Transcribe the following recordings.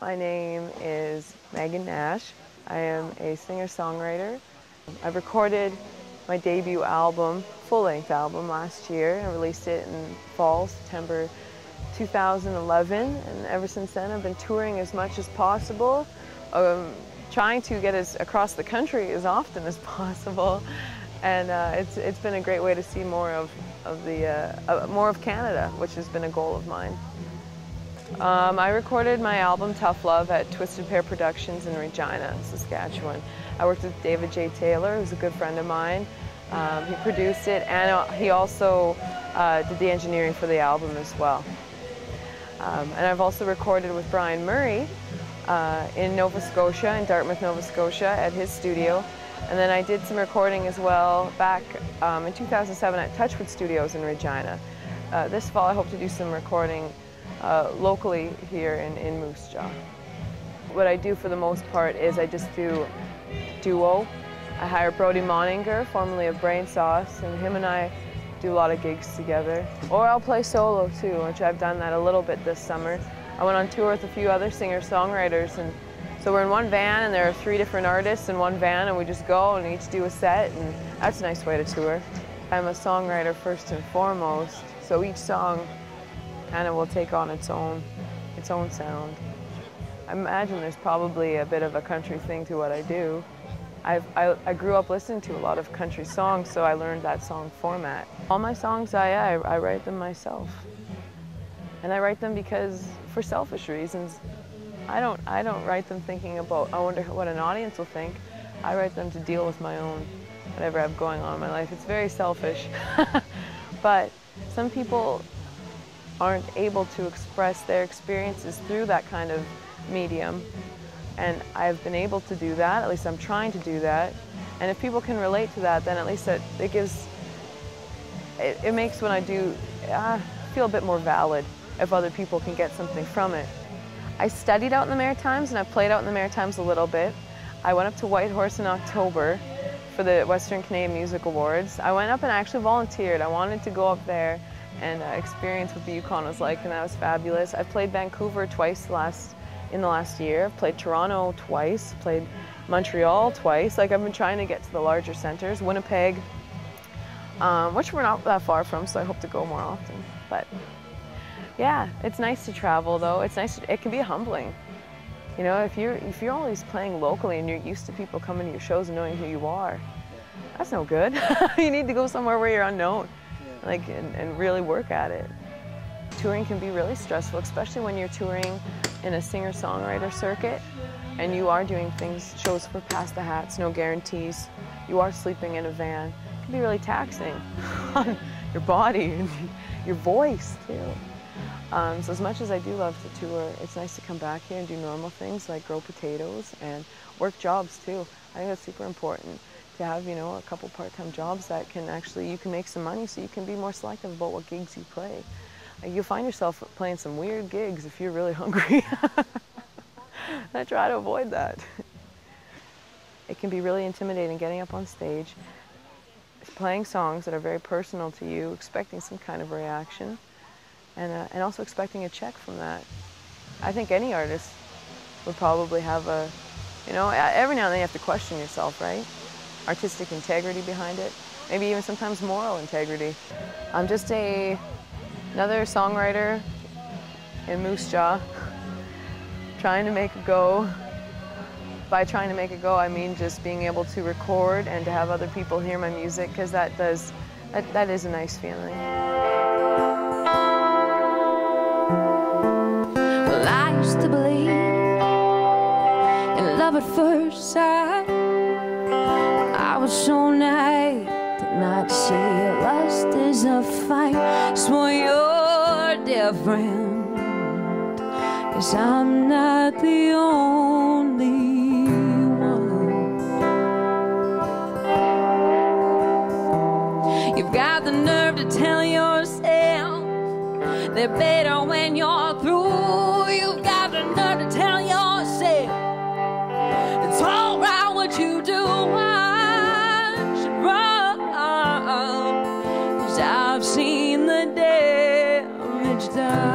My name is Nash. I am a singer-songwriter. I recorded my debut album, full-length album, last year. I released it in fall, September 2011, and ever since then I've been touring as much as possible, trying to get across the country as often as possible, and it's been a great way to see more of Canada, which has been a goal of mine. I recorded my album Tough Love at Twisted Pair Productions in Regina, Saskatchewan. I worked with David J. Taylor, who's a good friend of mine. He produced it, and he also did the engineering for the album as well. And I've also recorded with Brian Murray in Nova Scotia, in Dartmouth, Nova Scotia, at his studio. And then I did some recording as well back in 2007 at Touchwood Studios in Regina. This fall I hope to do some recording locally here in Moose Jaw. What I do for the most part is I just do duo. I hire Brody Moninger, formerly of Brain Sauce, and him and I do a lot of gigs together. Or I'll play solo too, which I've done that a little bit this summer. I went on tour with a few other singer-songwriters, and so we're in one van and there are 3 different artists in one van, and we just go and each do a set, and that's a nice way to tour. I'm a songwriter first and foremost, so each song kind of will take on its own sound. I imagine there's probably a bit of a country thing to what I do. I grew up listening to a lot of country songs, so I learned that song format. All my songs, I write them myself. And I write them because, for selfish reasons, I don't write them thinking about, I wonder what an audience will think. I write them to deal with my own, whatever I have going on in my life. It's very selfish. But some people aren't able to express their experiences through that kind of medium. And I've been able to do that, at least I'm trying to do that. And if people can relate to that, then at least it makes when I do, feel a bit more valid if other people can get something from it. I studied out in the Maritimes and I've played out in the Maritimes a little bit. I went up to Whitehorse in October for the Western Canadian Music Awards. I went up and actually volunteered. I wanted to go up there and experience what the Yukon was like, and that was fabulous. I've played Vancouver twice in the last year. I've played Toronto twice, played Montreal twice. Like, I've been trying to get to the larger centers, Winnipeg, which we're not that far from, so I hope to go more often. But yeah, it's nice to travel though. It's nice, it can be humbling. You know, if you're always playing locally and you're used to people coming to your shows and knowing who you are, that's no good. You need to go somewhere where you're unknown, like, and really work at it. Touring can be really stressful, especially when you're touring in a singer-songwriter circuit and you are doing shows for Pass the Hats, no guarantees. You are sleeping in a van. It can be really taxing on your body and your voice too. So as much as I do love to tour, it's nice to come back here and do normal things like grow potatoes and work jobs too. I think that's super important to have, you know, a couple part-time jobs that can actually, you can make some money so you can be more selective about what gigs you play. You'll find yourself playing some weird gigs if you're really hungry. I try to avoid that. It can be really intimidating getting up on stage, playing songs that are very personal to you, expecting some kind of reaction, and also expecting a check from that. I think any artist would probably have a, you know, every now and then you have to question yourself, right? Artistic integrity behind it, maybe even sometimes moral integrity. I'm just another songwriter in Moose Jaw, trying to make a go. By trying to make it go, I mean just being able to record and to have other people hear my music, because that is a nice feeling. Well, I used to believe in love at first sight. I was so naive to not see lust is a fight. So you're different, 'cause I'm not the only one. You've got the nerve to tell yourself they're better when you're through. You've got the nerve to tell yourself it's all right what you do. I should run, 'cause I've seen the damage done.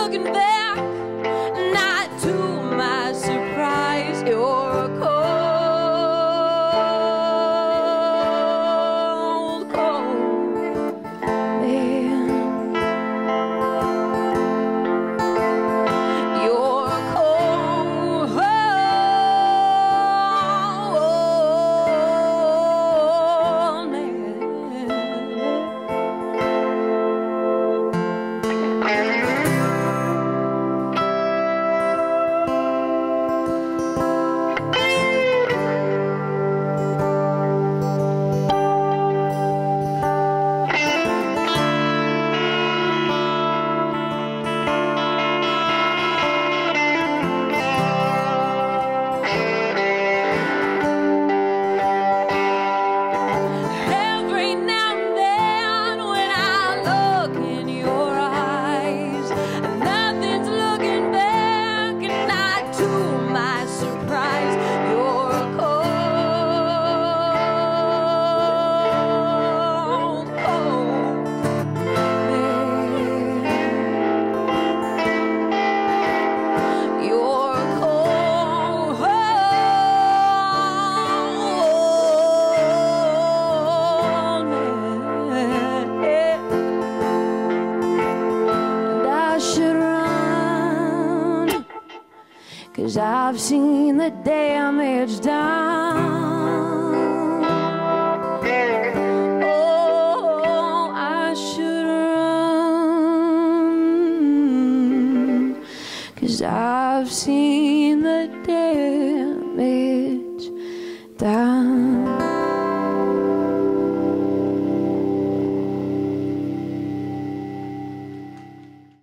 looking back, not to my surprise. You're a cold, cold man. You're a cold man. Every now and then when I look in your eyes, nothing's looking back, and not to my surprise. You're a cold, cold man. You're a cold man. And I should run, 'cause I've seen the damage done. Oh, I should run, 'cause I've seen the damage done.